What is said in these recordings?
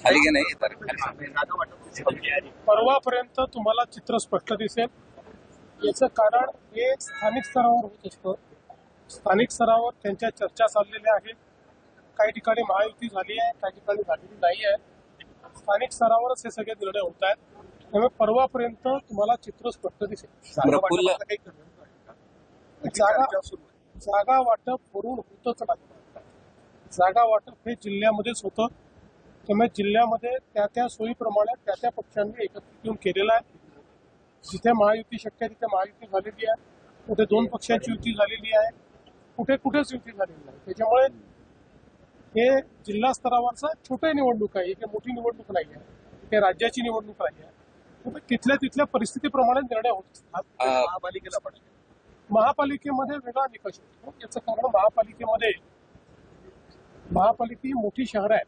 खाली की नाही तर परवापर्यंत तुम्हाला चित्र स्पष्ट दिसेल. याचं कारण हे स्थानिक स्तरावर होत असतं. स्थानिक स्तरावर त्यांच्या चर्चा चाललेल्या आहेत. काही ठिकाणी महायुती झाली आहे, काही ठिकाणी झालेली नाही आहे. स्थानिक स्तरावरच हे सगळे निर्णय होत आहेत. त्यामुळे परवापर्यंत तुम्हाला चित्र स्पष्ट दिसेल. जागा वाटप करून होतच नाही. जागा वाटप हे जिल्ह्यामध्येच होतं. त्यामुळे जिल्ह्यामध्ये त्या सोयीप्रमाणे त्या पक्षांनी एकत्रित येऊन केलेलं आहे. जिथे महायुती शक्य आहे तिथे महायुती झालेली आहे. कुठे दोन पक्षांची युती झालेली आहे, कुठेच युती झालेली आहे. त्याच्यामुळे हे जिल्हा स्तरावरचा छोटी निवडणूक आहे. ही मोठी निवडणूक नाही आहे. हे राज्याची निवडणूक नाही आहे. तिथल्या परिस्थितीप्रमाणे निर्णय होत असतात. महापालिकेमध्ये वेगळा निकष होतो. याचं कारण महापालिका ही मोठी शहर आहे.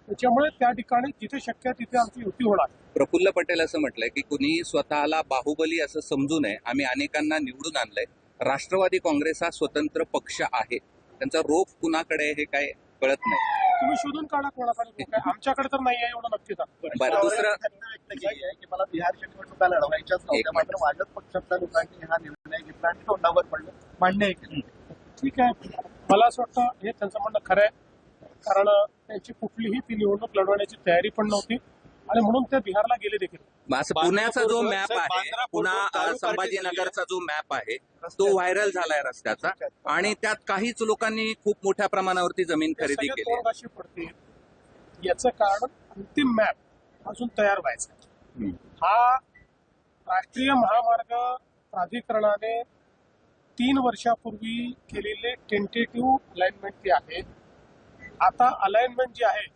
त्याच्यामुळे त्या ठिकाणी जिथे शक्य आहे तिथे आमची युती होणार. प्रफुल्ल पटेल असं म्हटलंय की कुणी स्वतःला बाहुबली असं समजू नये. आम्ही अनेकांना निवडून आणलंय. राष्ट्रवादी काँग्रेस हा स्वतंत्र पक्ष आहे. त्यांचा रोख कुणाकडे आहे हे काय कळत नाही. तुम्ही शोधून काढा कोणाकडे रोख आहे. आमच्याकडे तर नाही आहे एवढं नक्कीच. बरं, दुसरं व्यक्त केली आहे की मला बिहारच्या निवडणुका लढवायच्याच नव्हत्या, मात्र माझ्याच पक्षातल्या लोकांनी हा निर्णय घेतला आणि तोंडावर पडलं. मान्य आहे. ठीक आहे, मला असं वाटतं हे त्यांचं म्हणणं खरं आहे. कारण त्यांची कुठलीही ती निवडणूक लढवण्याची तयारी पण नव्हती आणि म्हणून ते बिहारला गेले देखील. असं पुण्याचा जो मॅप आहे, पुन्हा संभाजीनगरचा जो मॅप आहे तो व्हायरल झालाय रस्त्याचा, आणि त्यात काहीच लोकांनी खूप मोठ्या प्रमाणावरती जमीन खरेदी केली. तोंडाशी पडते याचं कारण अंतिम मॅप अजून तयार व्हायचा. हा राष्ट्रीय महामार्ग प्राधिकरणाने 3 वर्षापूर्वी केलेले टेंटेटिव्ह अलाइनमेंट ते आहे. आता अलाइनमेंट जे आहे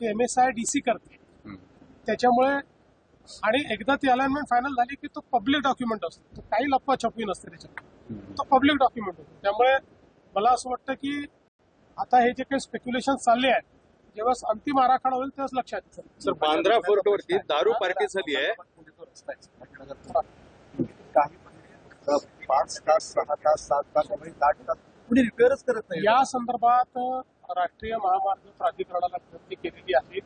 ते MSIDC करते. त्याच्यामुळे आणि एकदा ती अलाइनमेंट फायनल झाली की तो पब्लिक डॉक्युमेंट असतो. काही लपवाछपवी नसते त्याच्यात, तो पब्लिक डॉक्युमेंट होतो. त्यामुळे मला असं वाटतं की आता हे जे काही स्पेक्युलेशन चालले आहेत, जेव्हा अंतिम आराखडा होईल तेव्हाच लक्षात येईल. सर, बांद्रा फोर्ट वरती दारू पार्टी झाली आहे. काही 5 तास, 6 तास, 7 तास, 8 तास कुणी रिपेअरच करत नाही. या संदर्भात राष्ट्रीय महामार्ग प्राधिकरणाला विनंती केलेली आहे.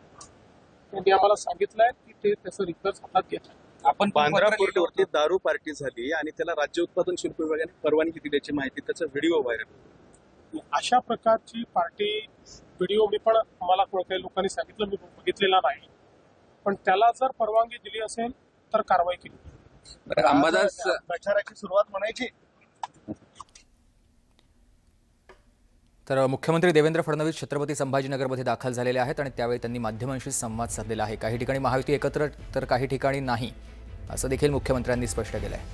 त्यांनी आम्हाला सांगितलंय की ते त्याचं रिपेअर हातात घेत आहे. आपण बांद्रा फोर्ट वरती दारू पार्टी झाली आणि त्याला राज्य उत्पादन शुल्क विभागाने परवानगी दिल्याची माहिती, त्याचा व्हिडिओ व्हायरल. अशा प्रकारची पार्टी व्हिडिओ पण मला काही लोकांनी सांगितलं, मी बघितलेला नाही. पण त्याला जर परवानगी दिली असेल तर कारवाई केली. अंबादास, प्रचाराची सुरुवात म्हणायची. तर मुख्यमंत्री देवेंद्र फडणवीस छत्रपती संभाजीनगरमध्ये दाखल झालेले आहेत आणि त्यावेळी त्यांनी माध्यमांशी संवाद साधलेला आहे. काही ठिकाणी महायुती एकत्र तर काही ठिकाणी नाही, असं देखील मुख्यमंत्र्यांनी स्पष्ट केलं आहे.